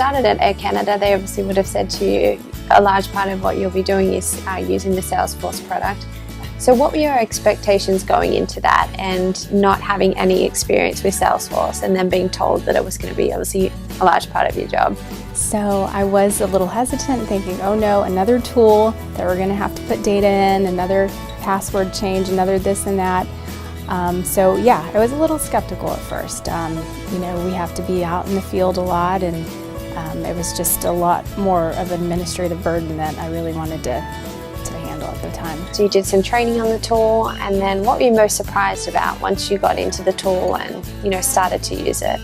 started at Air Canada, they obviously would have said to you a large part of what you'll be doing is using the Salesforce product. So what were your expectations going into that, and not having any experience with Salesforce and then being told that it was going to be obviously a large part of your job? So I was a little hesitant, thinking, oh no, another tool that we're going to have to put data in, another password change, another this and that. So yeah, I was a little skeptical at first. We have to be out in the field a lot, and it was just a lot more of an administrative burden that I really wanted to handle at the time. So you did some training on the tool, and then what were you most surprised about once you got into the tool and started to use it?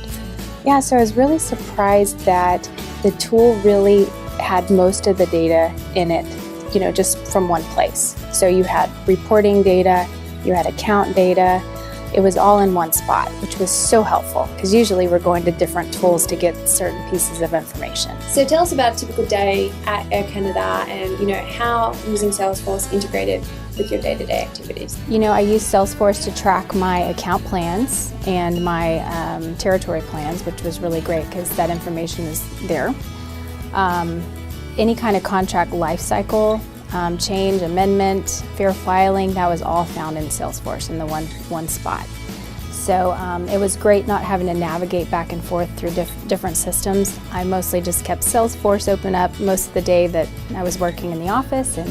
Yeah, so I was really surprised that the tool really had most of the data in it, just from one place. So you had reporting data, you had account data. It was all in one spot, which was so helpful, because usually we're going to different tools to get certain pieces of information. So tell us about a typical day at Air Canada, and how using Salesforce integrated with your day-to-day activities. I use Salesforce to track my account plans and my territory plans, which was really great because that information is there. Any kind of contract lifecycle, change, amendment, fair filing, that was all found in Salesforce in the one spot. So it was great not having to navigate back and forth through different systems. I mostly just kept Salesforce open up most of the day that I was working in the office, and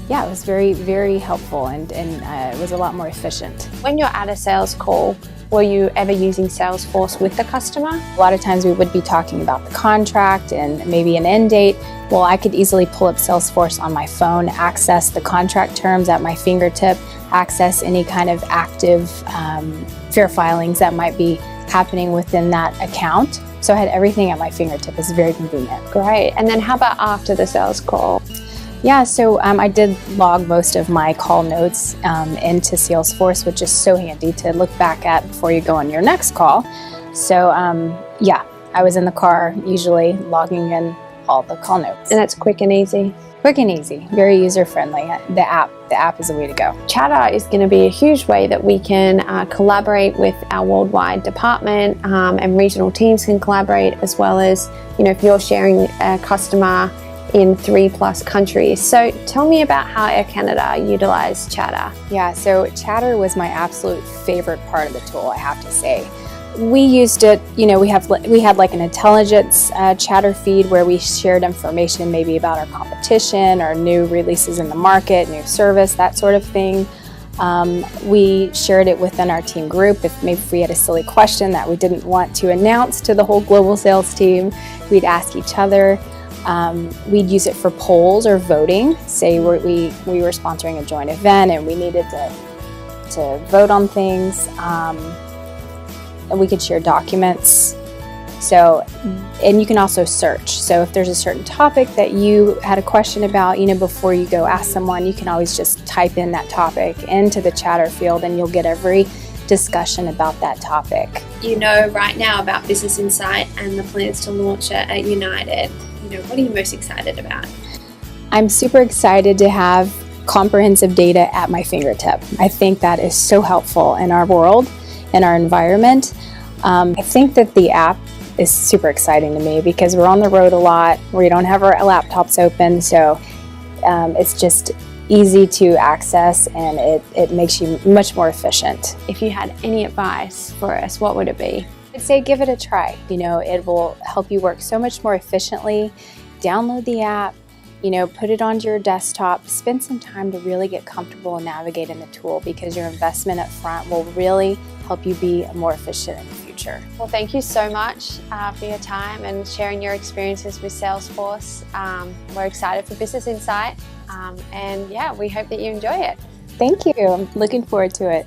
yeah, it was very, very helpful, and it was a lot more efficient. When you're at a sales call, were you ever using Salesforce with the customer? A lot of times we would be talking about the contract and maybe an end date. Well, I could easily pull up Salesforce on my phone, access the contract terms at my fingertip, access any kind of active fair filings that might be happening within that account. So I had everything at my fingertip. It's very convenient. Great. And then how about after the sales call? Yeah, so I did log most of my call notes into Salesforce, which is so handy to look back at before you go on your next call. So yeah, I was in the car usually logging in all the call notes. And it's quick and easy? Quick and easy, very user-friendly. The app is the way to go. Chatter is going to be a huge way that we can collaborate with our worldwide department, and regional teams can collaborate, as well as, if you're sharing a customer in 3+ countries. So tell me about how Air Canada utilized Chatter. Yeah, so Chatter was my absolute favorite part of the tool, I have to say. We used it, we had like an intelligence Chatter feed where we shared information maybe about our competition or new releases in the market, new service, that sort of thing. We shared it within our team group. If we had a silly question that we didn't want to announce to the whole global sales team, we'd ask each other. We'd use it for polls or voting. Say we were sponsoring a joint event and we needed to vote on things. And we could share documents. So, and you can also search. So if there's a certain topic that you had a question about, before you go ask someone, you can always just type in that topic into the Chatter field and you'll get every discussion about that topic. Right now about Business Insight and the plans to launch it at United. What are you most excited about? I'm super excited to have comprehensive data at my fingertip. I think that is so helpful in our world, in our environment. I think that the app is super exciting to me because we're on the road a lot. We don't have our laptops open, so it's just easy to access, and it makes you much more efficient. If you had any advice for us, what would it be? I'd say give it a try. It will help you work so much more efficiently. Download the app, put it onto your desktop, spend some time to really get comfortable and navigate in the tool, because your investment up front will really help you be more efficient in the future. Well, thank you so much for your time and sharing your experiences with Salesforce. We're excited for Business Insight, and yeah, we hope that you enjoy it. Thank you. I'm looking forward to it.